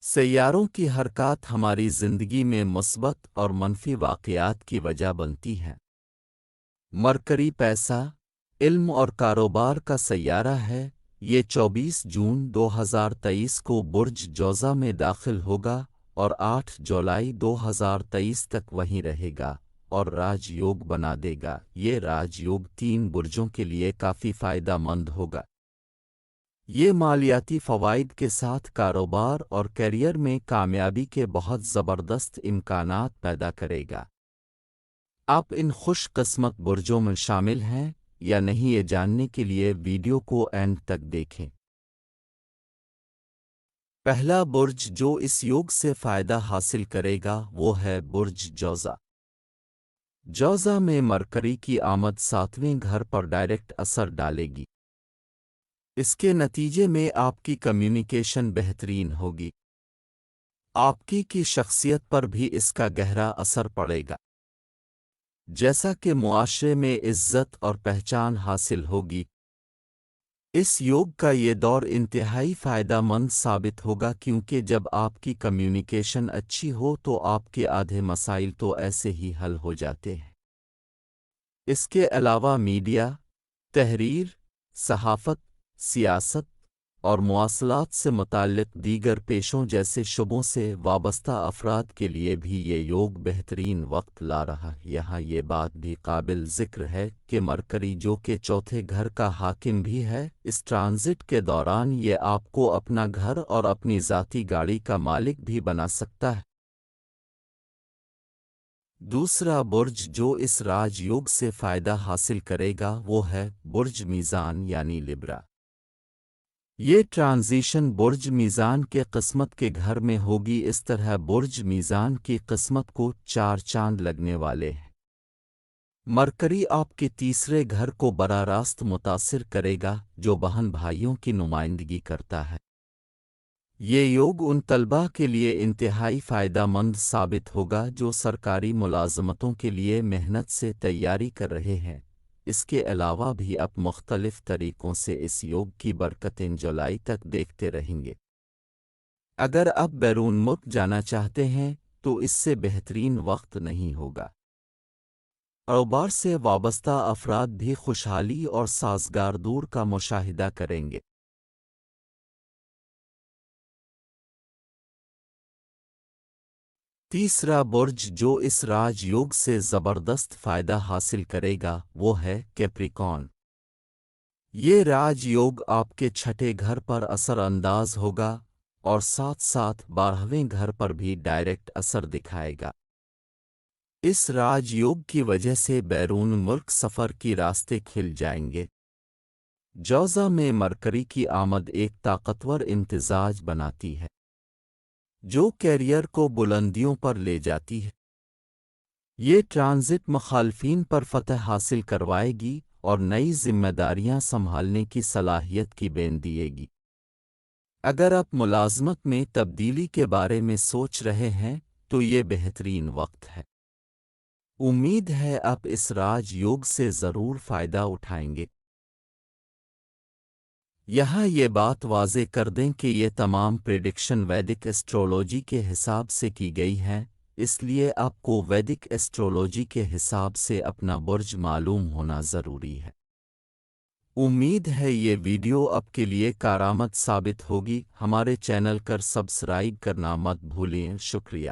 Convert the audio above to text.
سیاروں کی حرکات ہماری زندگی میں مثبت اور منفی واقعات کی وجہ بنتی ہیں۔ مرکری پیسہ، علم اور کاروبار کا سیارہ ہے۔ یہ 24 جون 2023 کو برج جوزہ میں داخل ہوگا اور 8 جولائی 2023 تک وہیں رہے گا اور راج یوگ بنا دے گا۔ یہ راج یوگ 3 برجوں کے لیے کافی فائدہ مند ہوگا۔ یہ مالیاتی فوائد کے ساتھ کاروبار اور کیریئر میں کامیابی کے بہت زبردست امکانات پیدا کرے گا۔ آپ ان خوش قسمت برجوں میں شامل ہیں یا نہیں، یہ جاننے کے لیے ویڈیو کو اینڈ تک دیکھیں۔ پہلا برج جو اس یوگ سے فائدہ حاصل کرے گا وہ ہے برج جوزہ۔ جوزہ میں مرکری کی آمد 7ویں گھر پر ڈائریکٹ اثر ڈالے گی۔ اس کے نتیجے میں آپ کی کمیونیکیشن بہترین ہوگی۔ آپ کی شخصیت پر بھی اس کا گہرا اثر پڑے گا، جیسا کہ معاشرے میں عزت اور پہچان حاصل ہوگی۔ اس یوگ کا یہ دور انتہائی فائدہ مند ثابت ہوگا، کیونکہ جب آپ کی کمیونیکیشن اچھی ہو تو آپ کے آدھے مسائل تو ایسے ہی حل ہو جاتے ہیں۔ اس کے علاوہ میڈیا، تحریر، صحافت، سیاست اور مواصلات سے متعلق دیگر پیشوں جیسے شعبوں سے وابستہ افراد کے لیے بھی یہ یوگ بہترین وقت لا رہا ہے۔ یہاں یہ بات بھی قابل ذکر ہے کہ مرکری جو کہ چوتھے گھر کا حاکم بھی ہے، اس ٹرانزٹ کے دوران یہ آپ کو اپنا گھر اور اپنی ذاتی گاڑی کا مالک بھی بنا سکتا ہے۔ دوسرا برج جو اس راج یوگ سے فائدہ حاصل کرے گا وہ ہے برج میزان یعنی لبرا۔ یہ ٹرانزیشن برج میزان کے قسمت کے گھر میں ہوگی۔ اس طرح برج میزان کی قسمت کو 4 چاند لگنے والے ہیں۔ مرکری آپ کے تیسرے گھر کو براہ راست متاثر کرے گا جو بہن بھائیوں کی نمائندگی کرتا ہے۔ یہ یوگ ان طلباء کے لیے انتہائی فائدہ مند ثابت ہوگا جو سرکاری ملازمتوں کے لیے محنت سے تیاری کر رہے ہیں۔ اس کے علاوہ بھی آپ مختلف طریقوں سے اس یوگ کی برکتیں جولائی تک دیکھتے رہیں گے۔ اگر آپ بیرون ملک جانا چاہتے ہیں تو اس سے بہترین وقت نہیں ہوگا۔ کاروبار سے وابستہ افراد بھی خوشحالی اور سازگار دور کا مشاہدہ کریں گے۔ تیسرا برج جو اس راج یوگ سے زبردست فائدہ حاصل کرے گا وہ ہے کیپریکون۔ یہ راج یوگ آپ کے چھٹے گھر پر اثر انداز ہوگا اور ساتھ ساتھ 12ویں گھر پر بھی ڈائریکٹ اثر دکھائے گا۔ اس راج یوگ کی وجہ سے بیرون ملک سفر کی راستے کھل جائیں گے۔ جوزہ میں مرکری کی آمد ایک طاقتور امتزاج بناتی ہے جو کیریئر کو بلندیوں پر لے جاتی ہے۔ یہ ٹرانزٹ مخالفین پر فتح حاصل کروائے گی اور نئی ذمہ داریاں سنبھالنے کی صلاحیت کی بین دیے گی۔ اگر آپ ملازمت میں تبدیلی کے بارے میں سوچ رہے ہیں تو یہ بہترین وقت ہے۔ امید ہے آپ اس راج یوگ سے ضرور فائدہ اٹھائیں گے۔ یہاں یہ بات واضح کر دیں کہ یہ تمام پریڈکشن ویدک ایسٹرولوجی کے حساب سے کی گئی ہیں، اس لیے آپ کو ویدک ایسٹرولوجی کے حساب سے اپنا برج معلوم ہونا ضروری ہے۔ امید ہے یہ ویڈیو آپ کے لیے کارآمد ثابت ہوگی۔ ہمارے چینل کو سبسکرائب کرنا مت بھولیں۔ شکریہ۔